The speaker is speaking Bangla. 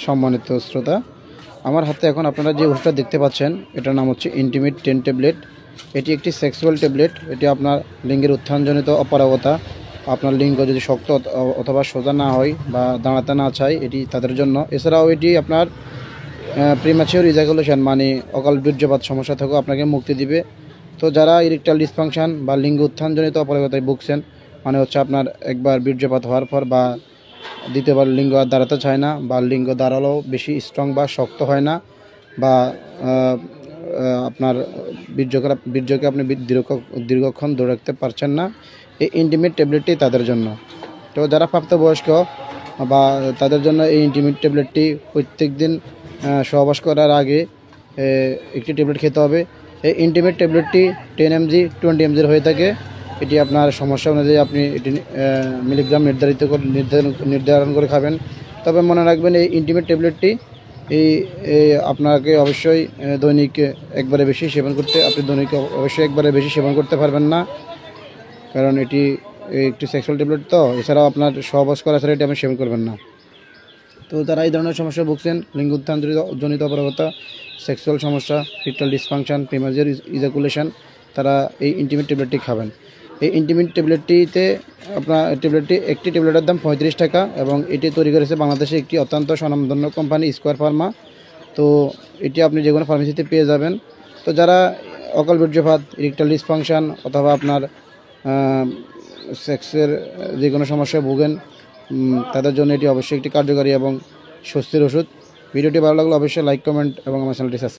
সম্মানিত শ্রোতা, আমার হাতে এখন আপনারা যে ওষুধটা দেখতে পাচ্ছেন এটার নাম হচ্ছে ইন্টিমেট 10 ট্যাবলেট। এটি একটি সেক্সুয়াল ট্যাবলেট। এটি আপনার লিঙ্গের উত্থানজনিত অপারগতা, আপনার লিঙ্গ যদি শক্ত অথবা সোজা না হয় বা দাঁড়াতে না চায়, এটি তাদের জন্য। এছাড়াও এটি আপনার প্রিম্যাচিওর ইজাকুলেশন মানে অকাল বীর্যপাত সমস্যা থেকেও আপনাকে মুক্তি দিবে। তো যারা ইরেকটাইল ডিসফাংশন বা লিঙ্গ উত্থানজনিত অপারগতায় ভুগছেন, মানে হচ্ছে আপনার একবার বীর্যপাত হওয়ার পর বা দ্বিতীয়বার লিঙ্গ আর দাঁড়াতে চায় না, বা লিঙ্গ দাঁড়ালেও বেশি স্ট্রং বা শক্ত হয় না, বা আপনার বীর্যকে আপনি দীর্ঘক্ষণ ধরে রাখতে পারছেন না, এই ইন্টিমেট ট্যাবলেটটি তাদের জন্য। তো যারা প্রাপ্তবয়স্ক বা তাদের জন্য এই ইন্টিমেট ট্যাবলেটটি প্রত্যেক দিন সহবাস করার আগে একটি ট্যাবলেট খেতে হবে। এই ইন্টিমেট ট্যাবলেটটি 10 mg 20 mg হয়ে থাকে। এটি আপনার সমস্যা অনুযায়ী আপনি এটি মিলিগ্রাম নির্ধারণ করে খাবেন। তবে মনে রাখবেন, এই ইন্টিমেট ট্যাবলেটটি আপনাকে অবশ্যই দৈনিক একবারে বেশি সেবন করতে অবশ্যই একবারে বেশি সেবন করতে পারবেন না, কারণ এটি একটি সেক্সুয়াল ট্যাবলেট। তো এছাড়াও আপনার সহবাস করা ছাড়া এটি আপনি সেবন করবেন না। তো যারা এই ধরনের সমস্যা ভুগছেন, লিঙ্গ উত্থানজনিত অপারগতা, সেক্সুয়াল সমস্যা, ইরেকটাইল ডিসফাংশন, প্রিম্যাচিওর ইজাকুলেশন, তারা এই ইন্টিমেট ট্যাবলেটটি খাবেন। এই ইন্টিমেট ট্যাবলেটটিতে একটি ট্যাবলেটের দাম 35 টাকা, এবং এটি তৈরি করেছে বাংলাদেশে একটি অত্যন্ত স্বনামধন্য কোম্পানি স্কোয়ার ফার্মা। তো এটি আপনি যে কোনো ফার্মেসিতে পেয়ে যাবেন। তো যারা অকাল বীর্যপাত, ইরেকটাইল ডিসফাংশন অথবা আপনার সেক্সের যে কোনো সমস্যায় ভোগেন, তাদের জন্য এটি অবশ্যই একটি কার্যকারী এবং স্বস্তির ওষুধ। ভিডিওটি ভালো লাগলে অবশ্যই লাইক, কমেন্ট এবং আমার চ্যানেলটি সাবস্ক্রাইব